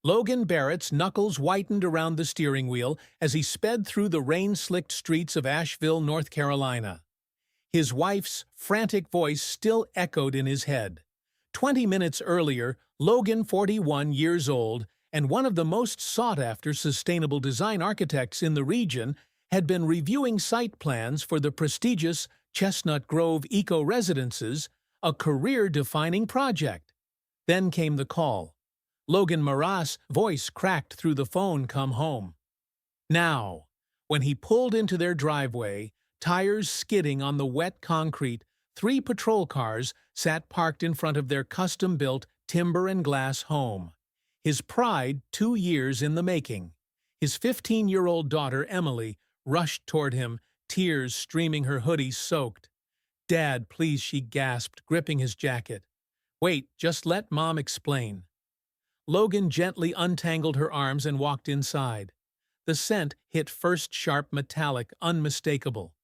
Logan Barrett's knuckles whitened around the steering wheel as he sped through the rain-slicked streets of Asheville, North Carolina. His wife's frantic voice still echoed in his head. 20 minutes earlier, Logan, 41 years old, and one of the most sought-after sustainable design architects in the region, had been reviewing site plans for the prestigious Chestnut Grove Eco-Residences, a career-defining project. Then came the call. Logan Maras's voice cracked through the phone. "Come home." Now, when he pulled into their driveway, tires skidding on the wet concrete, 3 patrol cars sat parked in front of their custom-built timber and glass home. His pride 2 years in the making. His 15-year-old daughter, Emily, rushed toward him, tears streaming, her hoodie soaked. "Dad, please," she gasped, gripping his jacket. "Wait, just let Mom explain." Logan gently untangled her arms and walked inside. The scent hit first, sharp, metallic, unmistakable.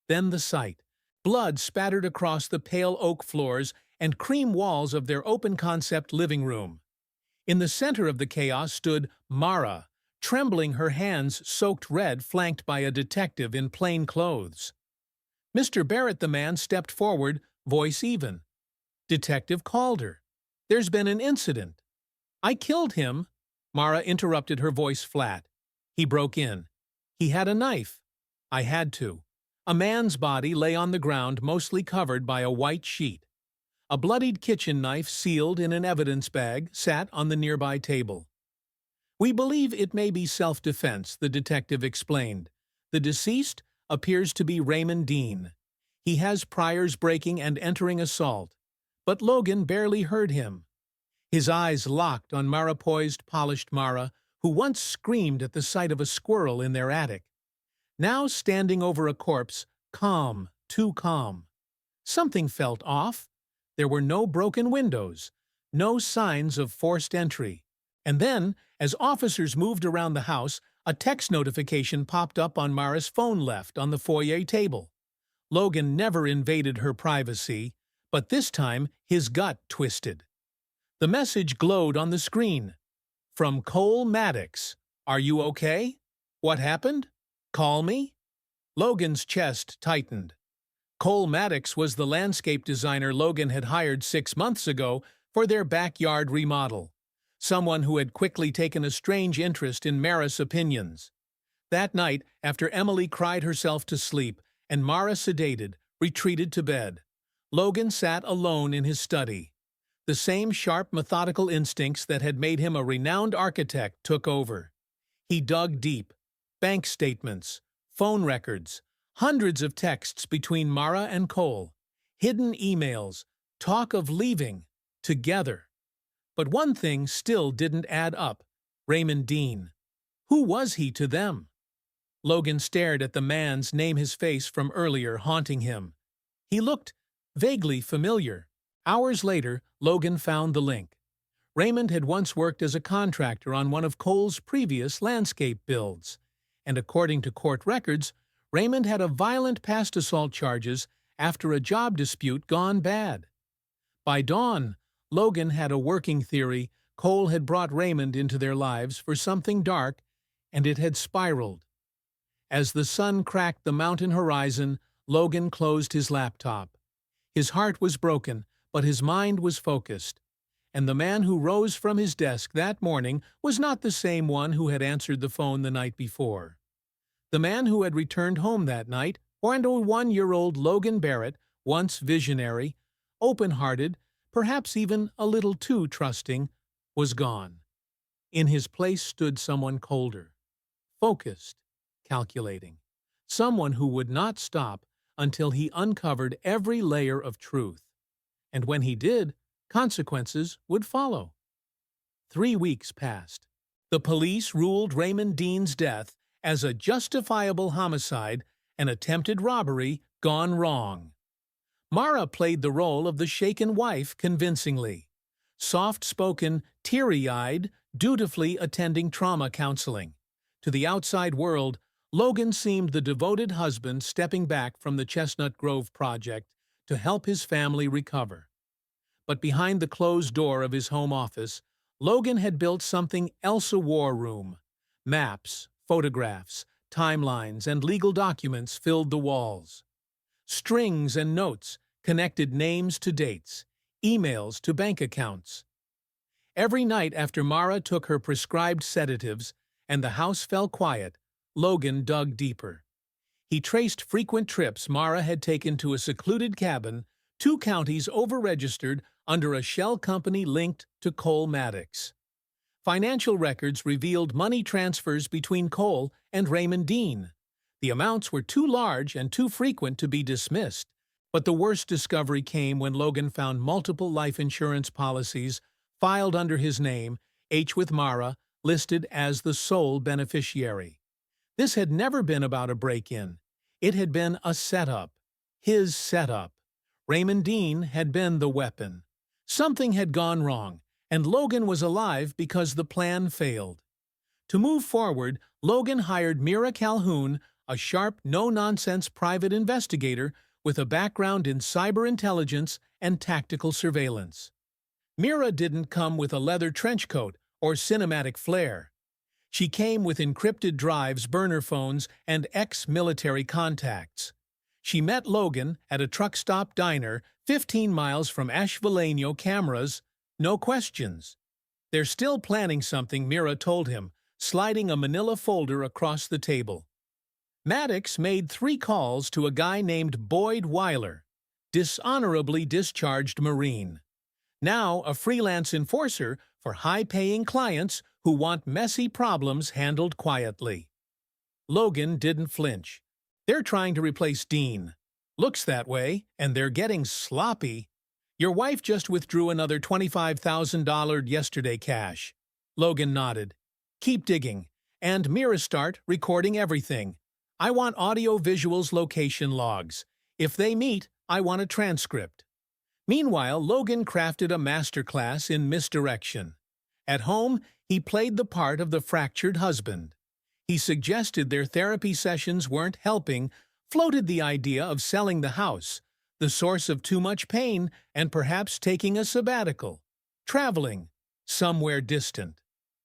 Then the sight. Blood spattered across the pale oak floors and cream walls of their open-concept living room. In the center of the chaos stood Mara, trembling, her hands soaked red, flanked by a detective in plain clothes. "Mr. Barrett," the man stepped forward, voice even. "Detective Calder, there's been an incident." "I killed him," Mara interrupted, her voice flat. He broke in. "He had a knife." "I had to." A man's body lay on the ground, mostly covered by a white sheet. A bloodied kitchen knife, sealed in an evidence bag, sat on the nearby table. "We believe it may be self-defense," the detective explained. "The deceased appears to be Raymond Dean. He has priors breaking and entering assault." But Logan barely heard him. His eyes locked on Mara, poised, polished Mara, who once screamed at the sight of a squirrel in their attic. Now standing over a corpse, calm, too calm. Something felt off. There were no broken windows, no signs of forced entry. And then, as officers moved around the house, a text notification popped up on Mara's phone left on the foyer table. Logan never invaded her privacy, but this time his gut twisted. The message glowed on the screen. "From Cole Maddox. Are you okay? What happened? Call me?" Logan's chest tightened. Cole Maddox was the landscape designer Logan had hired 6 months ago for their backyard remodel. Someone who had quickly taken a strange interest in Mara's opinions. That night, after Emily cried herself to sleep and Mara, sedated, retreated to bed, Logan sat alone in his study. The same sharp, methodical instincts that had made him a renowned architect took over. He dug deep. Bank statements, phone records, hundreds of texts between Mara and Cole, hidden emails, talk of leaving, together. But one thing still didn't add up. Raymond Dean. Who was he to them? Logan stared at the man's name, his face from earlier haunting him. He looked vaguely familiar. Hours later, Logan found the link. Raymond had once worked as a contractor on one of Cole's previous landscape builds, and according to court records, Raymond had a violent past assault charges after a job dispute gone bad. By dawn, Logan had a working theory. Cole had brought Raymond into their lives for something dark, and it had spiraled. As the sun cracked the mountain horizon, Logan closed his laptop. His heart was broken, but his mind was focused. And the man who rose from his desk that morning was not the same one who had answered the phone the night before. The man who had returned home that night, 41-year-old Logan Barrett, once visionary, open-hearted, perhaps even a little too trusting, was gone. In his place stood someone colder, focused, calculating. Someone who would not stop until he uncovered every layer of truth. And when he did, consequences would follow. 3 weeks passed. The police ruled Raymond Dean's death as a justifiable homicide, an attempted robbery gone wrong. Mara played the role of the shaken wife convincingly. Soft-spoken, teary-eyed, dutifully attending trauma counseling. To the outside world, Logan seemed the devoted husband stepping back from the Chestnut Grove project to help his family recover. But behind the closed door of his home office, Logan had built something else, a war room. Maps, photographs, timelines, and legal documents filled the walls. Strings and notes connected names to dates, emails to bank accounts. Every night after Mara took her prescribed sedatives and the house fell quiet, Logan dug deeper. He traced frequent trips Mara had taken to a secluded cabin, 2 counties over-registered under a shell company linked to Cole Maddox. Financial records revealed money transfers between Cole and Raymond Dean. The amounts were too large and too frequent to be dismissed. But the worst discovery came when Logan found multiple life insurance policies filed under his name, H with Mara, listed as the sole beneficiary. This had never been about a break-in. It had been a setup. His setup. Raymond Dean had been the weapon. Something had gone wrong, and Logan was alive because the plan failed. To move forward, Logan hired Mira Calhoun, a sharp, no-nonsense private investigator with a background in cyber intelligence and tactical surveillance. Mira didn't come with a leather trench coat or cinematic flair. She came with encrypted drives, burner phones, and ex-military contacts. She met Logan at a truck stop diner 15 miles from Asheville. Cameras, no questions. "They're still planning something," Mira told him, sliding a manila folder across the table. Maddox made 3 calls to a guy named Boyd Weiler, dishonorably discharged Marine. Now a freelance enforcer for high-paying clients who want messy problems handled quietly. Logan didn't flinch. "They're trying to replace Dean. Looks that way, and they're getting sloppy. Your wife just withdrew another $25,000 yesterday cash." Logan nodded. "Keep digging. And Mira, start recording everything. I want audio visuals, location logs. If they meet, I want a transcript." Meanwhile, Logan crafted a masterclass in misdirection. At home, he played the part of the fractured husband. He suggested their therapy sessions weren't helping, floated the idea of selling the house, the source of too much pain, and perhaps taking a sabbatical, traveling, somewhere distant.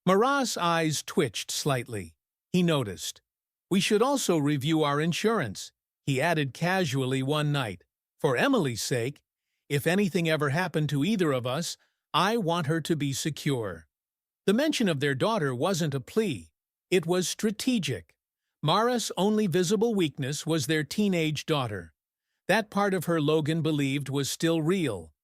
Marat's eyes twitched slightly. He noticed. "We should also review our insurance," he added casually one night. "For Emily's sake, if anything ever happened to either of us, I want her to be secure." The mention of their daughter wasn't a plea. It was strategic. Mara's only visible weakness was their teenage daughter. That part of her Logan believed was still real.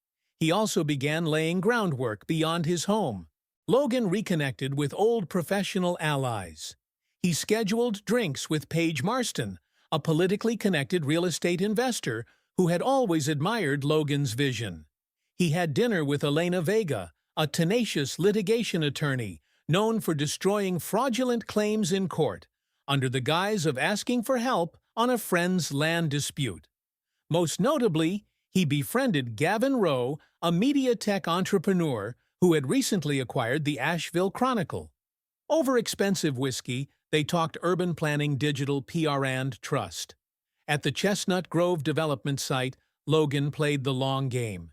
He also began laying groundwork beyond his home. Logan reconnected with old professional allies. He scheduled drinks with Paige Marston, a politically connected real estate investor who had always admired Logan's vision. He had dinner with Elena Vega, a tenacious litigation attorney known for destroying fraudulent claims in court, under the guise of asking for help on a friend's land dispute. Most notably, he befriended Gavin Rowe, a media tech entrepreneur who had recently acquired the Asheville Chronicle. Over expensive whiskey, they talked urban planning, digital PR, and trust. At the Chestnut Grove development site, Logan played the long game.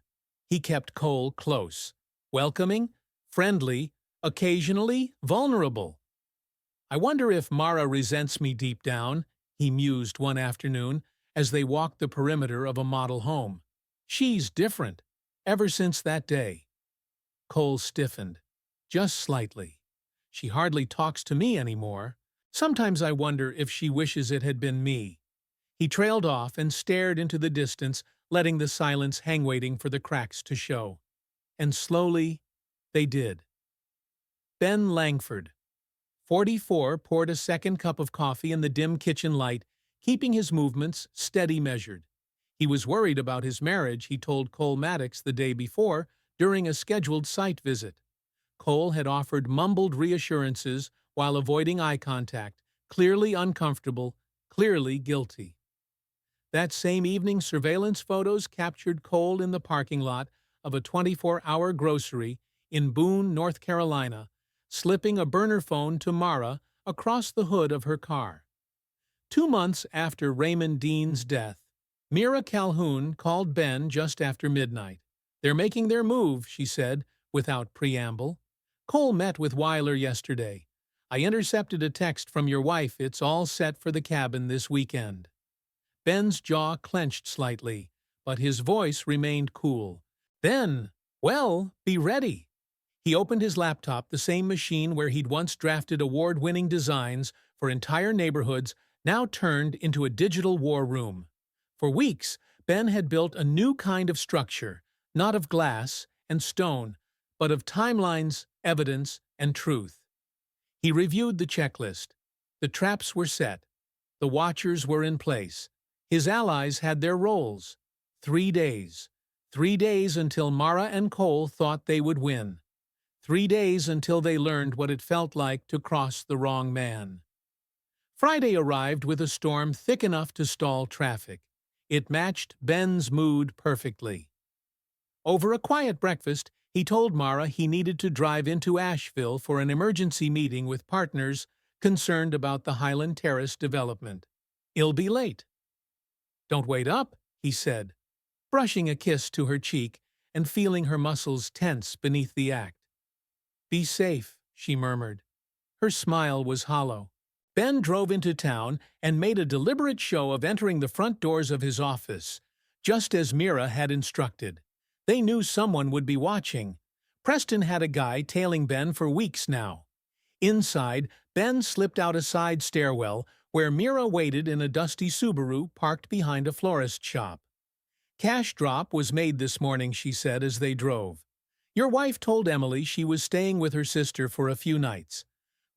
He kept Cole close, welcoming, friendly, occasionally vulnerable. "I wonder if Mara resents me deep down," he mused one afternoon as they walked the perimeter of a model home. "She's different, ever since that day." Cole stiffened, just slightly. "She hardly talks to me anymore. Sometimes I wonder if she wishes it had been me." He trailed off and stared into the distance, letting the silence hang, waiting for the cracks to show. And slowly, they did. Ben Langford, 44, poured a second cup of coffee in the dim kitchen light, keeping his movements steady, measured. He was worried about his marriage, he told Cole Maddox the day before during a scheduled site visit. Cole had offered mumbled reassurances while avoiding eye contact, clearly uncomfortable, clearly guilty. That same evening, surveillance photos captured Cole in the parking lot of a 24-hour grocery in Boone, North Carolina, slipping a burner phone to Mara across the hood of her car. 2 months after Raymond Dean's death, Mira Calhoun called Ben just after midnight. "They're making their move," she said, without preamble. Cole met with Weiler yesterday. I intercepted a text from your wife. It's all set for the cabin this weekend. Ben's jaw clenched slightly, but his voice remained cool. Then, well, be ready. He opened his laptop, the same machine where he'd once drafted award-winning designs for entire neighborhoods, now turned into a digital war room. For weeks, Ben had built a new kind of structure, not of glass and stone, but of timelines, evidence, and truth. He reviewed the checklist. The traps were set. The watchers were in place. His allies had their roles. 3 days. 3 days until Mara and Cole thought they would win. 3 days until they learned what it felt like to cross the wrong man. Friday arrived with a storm thick enough to stall traffic. It matched Ben's mood perfectly. Over a quiet breakfast, he told Mara he needed to drive into Asheville for an emergency meeting with partners concerned about the Highland Terrace development. "I'll be late." "Don't wait up," he said, brushing a kiss to her cheek and feeling her muscles tense beneath the act. "Be safe," she murmured. Her smile was hollow. Ben drove into town and made a deliberate show of entering the front doors of his office, just as Mira had instructed. They knew someone would be watching. Preston had a guy tailing Ben for weeks now. Inside, Ben slipped out a side stairwell where Mira waited in a dusty Subaru parked behind a florist shop. "Cash drop was made this morning," she said as they drove. "Your wife told Emily she was staying with her sister for a few nights.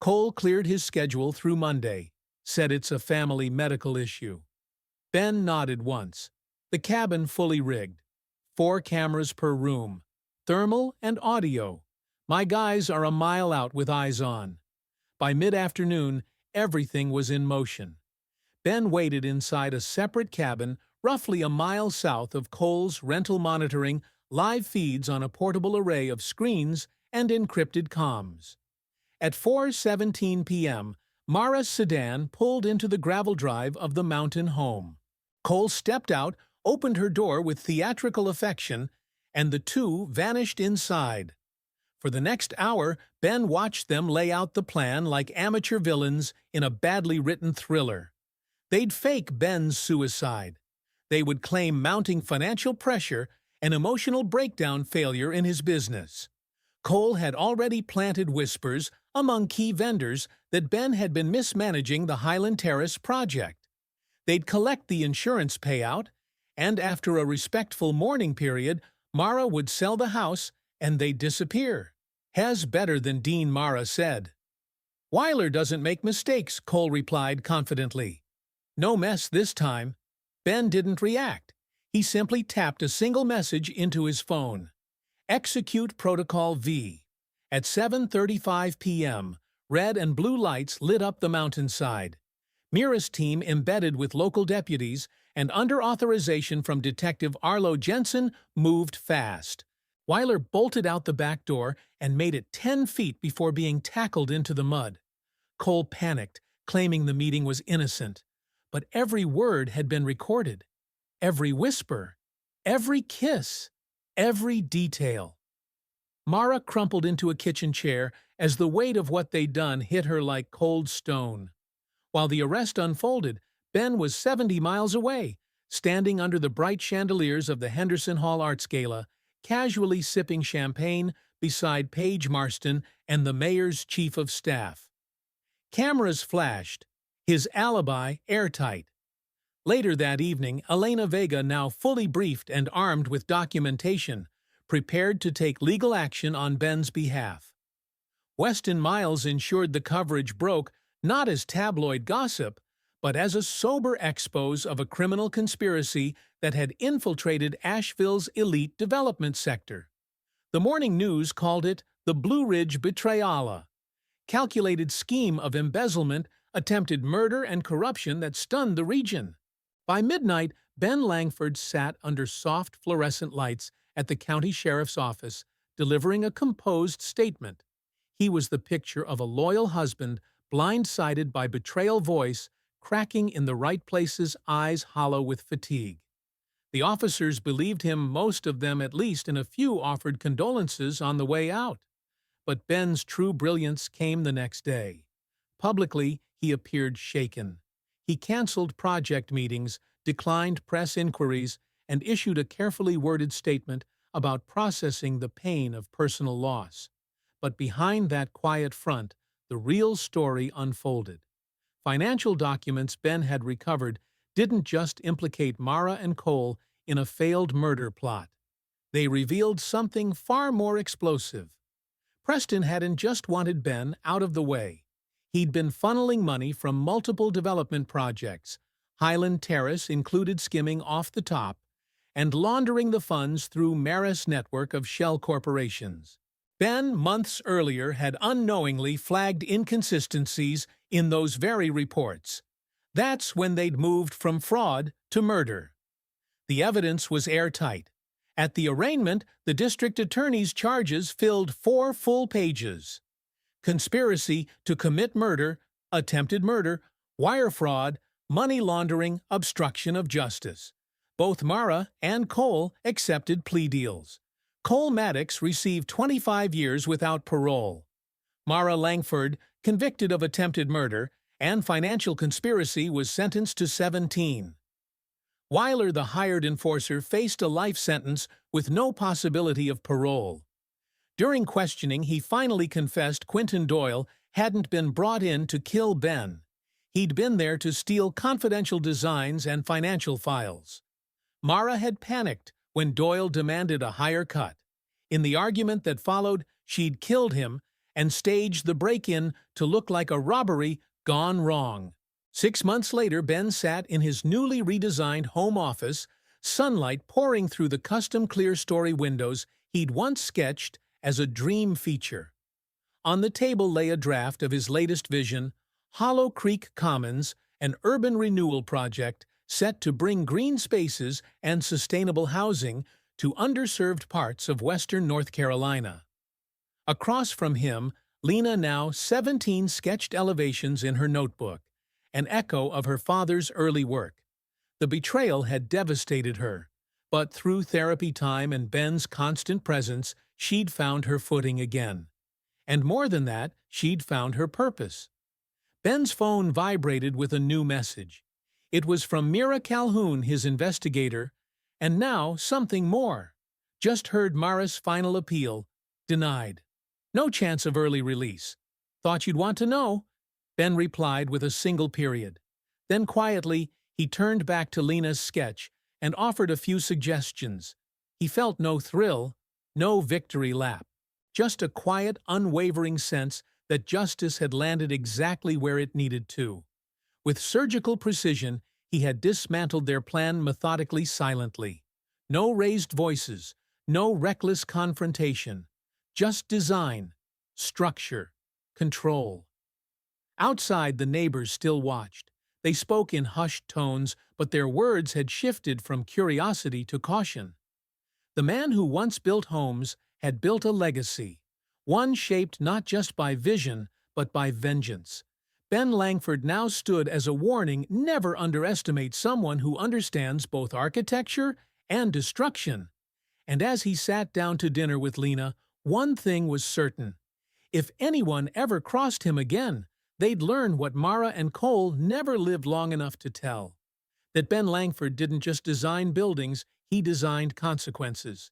Cole cleared his schedule through Monday, said it's a family medical issue." Ben nodded once. The cabin fully rigged. 4 cameras per room. Thermal and audio. My guys are a mile out with eyes on. By mid-afternoon, everything was in motion. Ben waited inside a separate cabin roughly a mile south of Cole's rental monitoring live feeds on a portable array of screens and encrypted comms. At 4:17 p.m., Mara's sedan pulled into the gravel drive of the mountain home. Cole stepped out, opened her door with theatrical affection, and the two vanished inside. For the next hour, Ben watched them lay out the plan like amateur villains in a badly written thriller. They'd fake Ben's suicide. They would claim mounting financial pressure and emotional breakdown failure in his business. Cole had already planted whispers among key vendors that Ben had been mismanaging the Highland Terrace project. They'd collect the insurance payout, and after a respectful mourning period, Mara would sell the house and they'd disappear. "Has better than Dean," Mara said. "Weiler doesn't make mistakes," Cole replied confidently. "No mess this time." Ben didn't react. He simply tapped a single message into his phone. "Execute Protocol V." At 7:35 p.m., red and blue lights lit up the mountainside. Mira's team, embedded with local deputies and under authorization from Detective Arlo Jensen, moved fast. Weiler bolted out the back door and made it 10 feet before being tackled into the mud. Cole panicked, claiming the meeting was innocent. But every word had been recorded. Every whisper. Every kiss. Every detail. Mara crumpled into a kitchen chair as the weight of what they'd done hit her like cold stone. While the arrest unfolded, Ben was 70 miles away, standing under the bright chandeliers of the Henderson Hall Arts Gala, casually sipping champagne beside Paige Marston and the mayor's chief of staff. Cameras flashed, his alibi airtight. Later that evening, Elena Vega, now fully briefed and armed with documentation, prepared to take legal action on Ben's behalf. Weston Miles ensured the coverage broke not as tabloid gossip, but as a sober expose of a criminal conspiracy that had infiltrated Asheville's elite development sector. The Morning News called it the Blue Ridge Betrayala, calculated scheme of embezzlement, attempted murder and corruption that stunned the region. By midnight, Ben Langford sat under soft fluorescent lights at the county sheriff's office, delivering a composed statement. He was the picture of a loyal husband, blindsided by betrayal, voice cracking in the right places, eyes hollow with fatigue. The officers believed him, most of them at least, and a few offered condolences on the way out. But Ben's true brilliance came the next day. Publicly, he appeared shaken. He canceled project meetings, declined press inquiries, and issued a carefully worded statement about processing the pain of personal loss. But behind that quiet front, the real story unfolded. Financial documents Ben had recovered didn't just implicate Mara and Cole in a failed murder plot. They revealed something far more explosive. Preston hadn't just wanted Ben out of the way. He'd been funneling money from multiple development projects, Highland Terrace included skimming off the top, and laundering the funds through Maris' network of shell corporations. Ben, months earlier, had unknowingly flagged inconsistencies in those very reports. That's when they'd moved from fraud to murder. The evidence was airtight. At the arraignment, the district attorney's charges filled 4 full pages. Conspiracy to commit murder, attempted murder, wire fraud, money laundering, obstruction of justice. Both Mara and Cole accepted plea deals. Cole Maddox received 25 years without parole. Mara Langford, convicted of attempted murder and financial conspiracy, was sentenced to 17. Weiler, the hired enforcer, faced a life sentence with no possibility of parole. During questioning, he finally confessed Quentin Doyle hadn't been brought in to kill Ben. He'd been there to steal confidential designs and financial files. Mara had panicked when Doyle demanded a higher cut. In the argument that followed, she'd killed him and staged the break-in to look like a robbery gone wrong. 6 months later, Ben sat in his newly redesigned home office, sunlight pouring through the custom clear-story windows he'd once sketched as a dream feature. On the table lay a draft of his latest vision, Hollow Creek Commons, an urban renewal project set to bring green spaces and sustainable housing to underserved parts of western North Carolina. Across from him, Lena, now 17, sketched elevations in her notebook, an echo of her father's early work. The betrayal had devastated her, but through therapy time and Ben's constant presence, she'd found her footing again. And more than that, she'd found her purpose. Ben's phone vibrated with a new message. It was from Mira Calhoun, his investigator, and now something more. Just heard Mara's final appeal. Denied. No chance of early release. Thought you'd want to know, Ben replied with a single period. Then quietly, he turned back to Lena's sketch and offered a few suggestions. He felt no thrill, no victory lap, just a quiet, unwavering sense that justice had landed exactly where it needed to. With surgical precision, he had dismantled their plan methodically, silently. No raised voices, no reckless confrontation. Just design, structure, control. Outside, the neighbors still watched. They spoke in hushed tones, but their words had shifted from curiosity to caution. The man who once built homes had built a legacy, one shaped not just by vision, but by vengeance. Ben Langford now stood as a warning: never underestimate someone who understands both architecture and destruction. And as he sat down to dinner with Lena, one thing was certain. If anyone ever crossed him again, they'd learn what Mara and Cole never lived long enough to tell. That Ben Langford didn't just design buildings, he designed consequences.